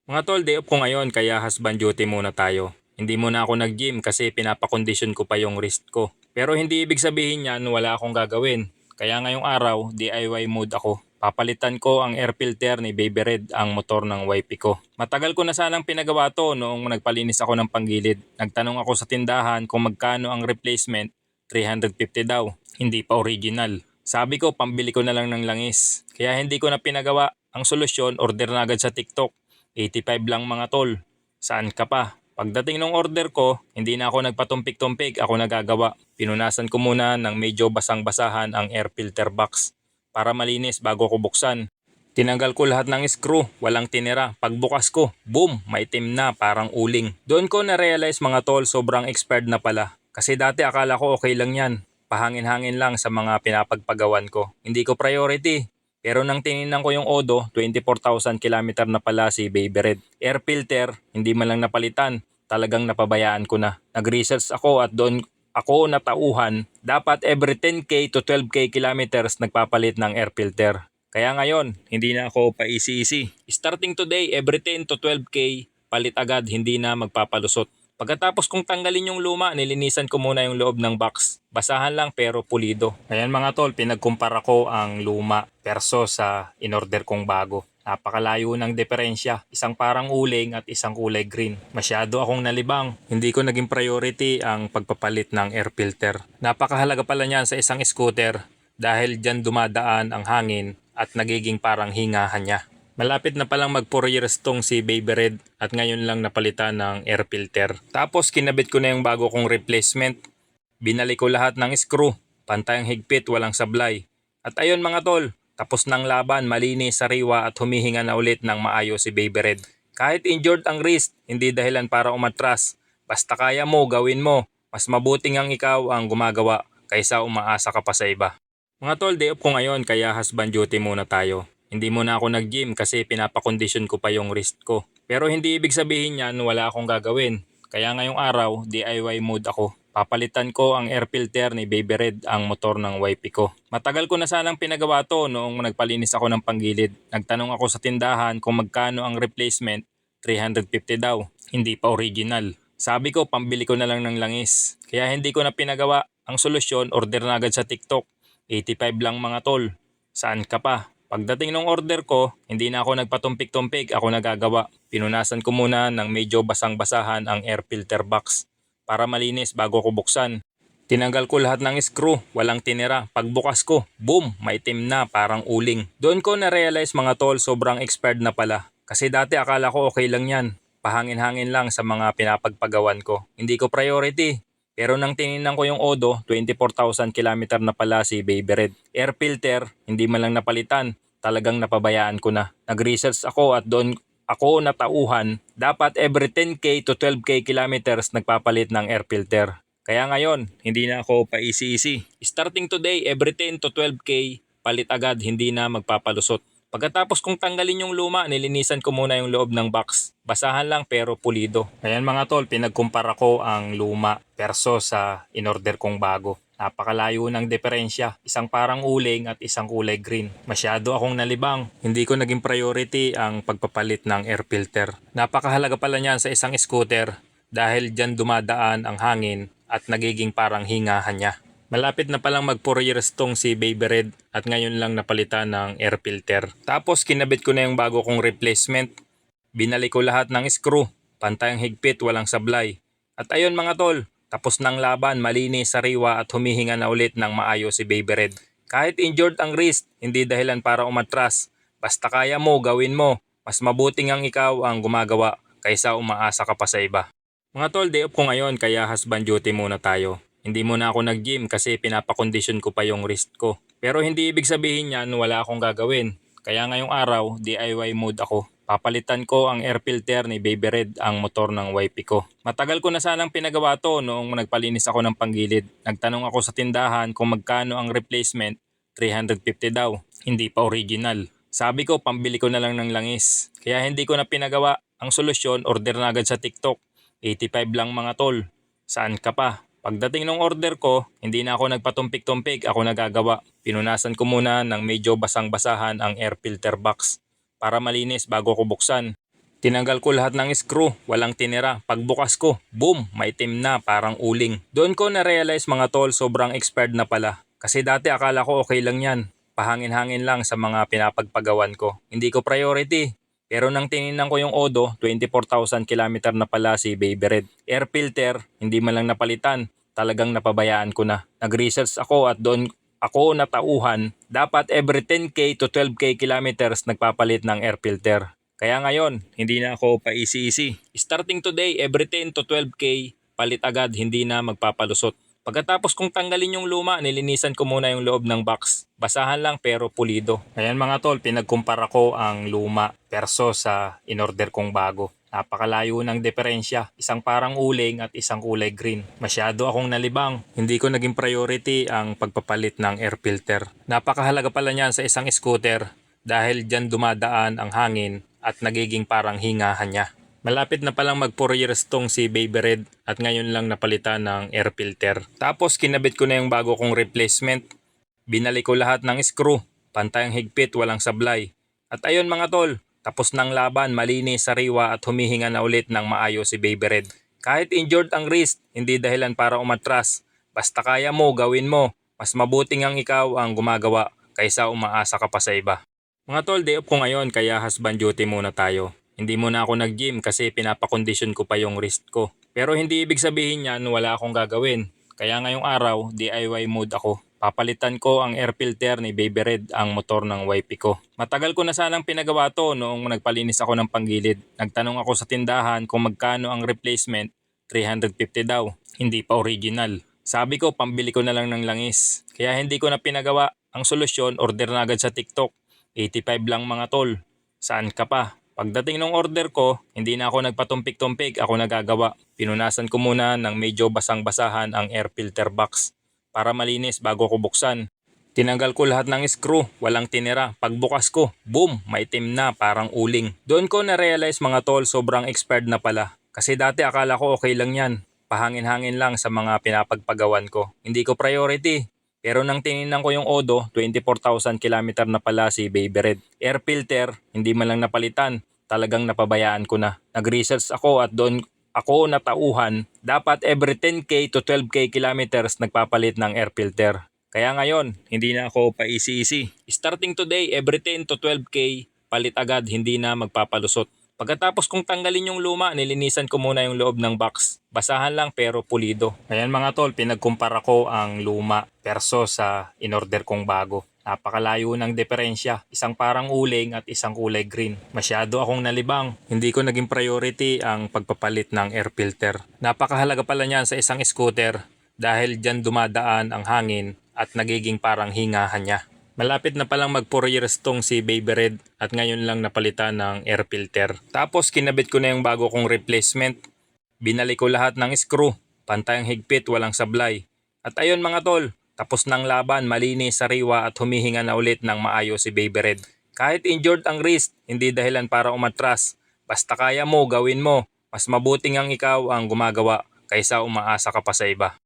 Mga tol, day off ko ngayon kaya husband duty muna tayo. Hindi muna ako nag-gym kasi pinapakondisyon ko pa yung wrist ko. Pero hindi ibig sabihin yan wala akong gagawin. Kaya ngayong araw, DIY mode ako. Papalitan ko ang air filter ni Baby Red, ang motor ng wifey ko. Matagal ko na sanang pinagawa to noong nagpalinis ako ng panggilid. Nagtanong ako sa tindahan kung magkano ang replacement, 350 daw. Hindi pa original. Sabi ko, pambili ko na lang ng langis. Kaya hindi ko na pinagawa. Ang solusyon, order na agad sa TikTok. 85 lang mga tol. Saan ka pa? Pagdating ng order ko, hindi na ako nagpatumpik-tumpik, ako nagagawa. Pinunasan ko muna ng medyo basang-basahan ang air filter box para malinis bago ko buksan. Tinanggal ko lahat ng screw, walang tinira. Pagbukas ko, boom, maitim na parang uling. Doon ko na-realize mga tol, sobrang expired na pala. Kasi dati akala ko okay lang yan. Pahangin-hangin lang sa mga pinapagpagawan ko. Hindi ko priority. Pero nang tiningnan ko yung Odo, 24,000 kilometer na pala si Baby Red. Air filter, hindi man lang napalitan. Talagang napabayaan ko na. Nag-research ako at doon ako natauhan, dapat every 10k to 12k kilometers nagpapalit ng air filter. Kaya ngayon, hindi na ako paisi-isi. Starting today, every 10 to 12k, palit agad, hindi na magpapalusot. Pagkatapos kong tanggalin yung luma, nilinisan ko muna yung loob ng box. Basahan lang pero pulido. Ayan mga tol, pinagkumpara ko ang luma versus sa inorder kong bago. Napakalayo ng diferensya. Isang parang uling at isang kulay green. Masyado akong nalibang. Hindi ko naging priority ang pagpapalit ng air filter. Napakahalaga pala niyan sa isang scooter dahil dyan dumadaan ang hangin at nagiging parang hingahan niya. Malapit na palang mag 4 years tong si Baby Red at ngayon lang napalitan ng air filter. Tapos kinabit ko na yung bago kong replacement. Binalik ko lahat ng screw, pantayang higpit, walang sablay. At ayun mga tol, tapos ng laban, malinis, sariwa at humihinga na ulit ng maayos si Baby Red. Kahit injured ang wrist, hindi dahilan para umatras. Basta kaya mo, gawin mo. Mas mabuting ang ikaw ang gumagawa kaysa umaasa ka pa sa iba. Mga tol, day off ko ngayon kaya husband duty muna tayo. Hindi muna ako nag-gym kasi pinapakondisyon ko pa yung wrist ko. Pero hindi ibig sabihin yan wala akong gagawin. Kaya ngayong araw, DIY mode ako. Papalitan ko ang air filter ni Baby Red, ang motor ng wifey ko. Matagal ko na sanang pinagawa to noong nagpalinis ako ng panggilid. Nagtanong ako sa tindahan kung magkano ang replacement, 350 daw. Hindi pa original. Sabi ko, pambili ko na lang ng langis. Kaya hindi ko na pinagawa. Ang solusyon, order na agad sa TikTok. 85 lang mga tol. Saan ka pa? Pagdating ng order ko, hindi na ako nagpatumpik-tumpik, ako nagagawa. Pinunasan ko muna ng medyo basang-basahan ang air filter box para malinis bago ko buksan. Tinanggal ko lahat ng screw, walang tinira. Pagbukas ko, boom, maitim na parang uling. Doon ko na-realize mga tol, sobrang expired na pala. Kasi dati akala ko okay lang yan. Pahangin-hangin lang sa mga pinapagpagawan ko. Hindi ko priority. Pero nang tiningnan ko yung Odo, 24,000 kilometer na pala si Baby Red. Air filter, hindi man lang napalitan. Talagang napabayaan ko na. Nag-research ako at doon ako natauhan, dapat every 10k to 12k kilometers nagpapalit ng air filter. Kaya ngayon, hindi na ako paisi-isi. Starting today, every 10 to 12k, palit agad, hindi na magpapalusot. Pagkatapos kong tanggalin yung luma, nilinisan ko muna yung loob ng box. Basahan lang pero pulido. Ayan mga tol, pinagkumpara ko ang luma versus sa inorder kong bago. Napakalayo ng diferensya. Isang parang uling at isang kulay green. Masyado akong nalibang. Hindi ko naging priority ang pagpapalit ng air filter. Napakahalaga pala niyan sa isang scooter dahil dyan dumadaan ang hangin at nagiging parang hingahan niya. Malapit na palang mag 4 years tong si Baby Red at ngayon lang napalitan ng air filter. Tapos kinabit ko na yung bago kong replacement. Binalik ko lahat ng screw, pantayang higpit, walang sablay. At ayun mga tol, tapos ng laban, malinis, sariwa at humihinga na ulit ng maayos si Baby Red. Kahit injured ang wrist, hindi dahilan para umatras. Basta kaya mo, gawin mo. Mas mabuting ang ikaw ang gumagawa kaysa umaasa ka pa sa iba. Mga tol, day off ko ngayon kaya husband duty muna tayo. Hindi muna ako nag-gym kasi pinapakondisyon ko pa yung wrist ko. Pero hindi ibig sabihin yan wala akong gagawin. Kaya ngayong araw, DIY mode ako. Papalitan ko ang air filter ni Baby Red, ang motor ng wifey ko. Matagal ko na sanang pinagawa to noong nagpalinis ako ng panggilid. Nagtanong ako sa tindahan kung magkano ang replacement, 350 daw. Hindi pa original. Sabi ko, pambili ko na lang ng langis. Kaya hindi ko na pinagawa. Ang solusyon, order na agad sa TikTok. 85 lang mga tol. Saan ka pa? Pagdating ng order ko, hindi na ako nagpatumpik-tumpik, ako nagagawa. Pinunasan ko muna ng medyo basang-basahan ang air filter box para malinis bago ko buksan. Tinanggal ko lahat ng screw, walang tinira. Pagbukas ko, boom, maitim na parang uling. Doon ko na-realize mga tol, sobrang expired na pala. Kasi dati akala ko okay lang yan. Pahangin-hangin lang sa mga pinapagpagawan ko. Hindi ko priority. Pero nang tinignan ko yung Odo, 24,000 kilometer na pala si Baby Red. Air filter, hindi man lang napalitan. Talagang napabayaan ko na. Nag-research ako at doon ako natauhan, dapat every 10k to 12k kilometers nagpapalit ng air filter. Kaya ngayon, hindi na ako pa-easy-easy. Starting today, every 10 to 12k, palit agad, hindi na magpapalusot. Pagkatapos kong tanggalin yung luma, nilinisan ko muna yung loob ng box. Basahan lang pero pulido. Ayan mga tol, pinagkumpara ko ang luma versus sa in-order kong bago. Napakalayo ng diferensya. Isang parang uling at isang kulay green. Masyado akong nalibang. Hindi ko naging priority ang pagpapalit ng air filter. Napakahalaga pala niyan sa isang scooter dahil dyan dumadaan ang hangin at nagiging parang hingahan niya. Malapit na palang mag 4 years tong si Baby Red at ngayon lang napalitan ng air filter. Tapos kinabit ko na yung bago kong replacement. Binalik ko lahat ng screw, pantayang higpit, walang sablay. At ayun mga tol, tapos ng laban, malinis, sariwa at humihinga na ulit ng maayos si Baby Red. Kahit injured ang wrist, hindi dahilan para umatras. Basta kaya mo, gawin mo. Mas mabuting ang ikaw ang gumagawa kaysa umaasa ka pa sa iba. Mga tol, day off ko ngayon kaya husband duty muna tayo. Hindi muna ako nag-gym kasi pinapakondisyon ko pa yung wrist ko. Pero hindi ibig sabihin yan wala akong gagawin. Kaya ngayong araw, DIY mode ako. Papalitan ko ang air filter ni Baby Red, ang motor ng wifey ko. Matagal ko na sanang pinagawa to noong nagpalinis ako ng panggilid. Nagtanong ako sa tindahan kung magkano ang replacement, 350 daw. Hindi pa original. Sabi ko, pambili ko na lang ng langis. Kaya hindi ko na pinagawa. Ang solusyon, order na agad sa TikTok. 85 lang mga tol. Saan ka pa? Pagdating ng order ko, hindi na ako nagpatumpik-tumpik, ako nagagawa. Pinunasan ko muna ng medyo basang-basahan ang air filter box para malinis bago ko buksan. Tinanggal ko lahat ng screw, walang tinira. Pagbukas ko, boom, maitim na parang uling. Doon ko na-realize mga tol, sobrang expired na pala. Kasi dati akala ko okay lang yan. Pahangin-hangin lang sa mga pinapagpagawan ko. Hindi ko priority. Pero nang tinignan ko yung Odo, 24,000 kilometer na pala si Baby Red. Air filter, hindi man lang napalitan. Talagang napabayaan ko na. Nag-research ako at doon ako natauhan, dapat every 10k to 12k kilometers nagpapalit ng air filter. Kaya ngayon, hindi na ako pa-easy-easy. Starting today, every 10 to 12k, palit agad, hindi na magpapalusot. Pagkatapos kong tanggalin yung luma, nilinisan ko muna yung loob ng box. Basahan lang pero pulido. Ayan mga tol, pinagkumpara ko ang luma versus sa in-order kong bago. Napakalayo ng diferensya. Isang parang uling at isang kulay green. Masyado akong nalibang. Hindi ko naging priority ang pagpapalit ng air filter. Napakahalaga pala niyan sa isang scooter dahil dyan dumadaan ang hangin at nagiging parang hingahan niya. Malapit na palang mag 4 years tong si Baby Red at ngayon lang napalitan ng air filter. Tapos kinabit ko na yung bago kong replacement. Binalik ko lahat ng screw, pantayang higpit, walang sablay. At ayun mga tol, tapos ng laban, malinis, sariwa at humihinga na ulit ng maayos si Baby Red. Kahit injured ang wrist, hindi dahilan para umatras. Basta kaya mo, gawin mo. Mas mabuting ang ikaw ang gumagawa kaysa umaasa ka pa sa iba.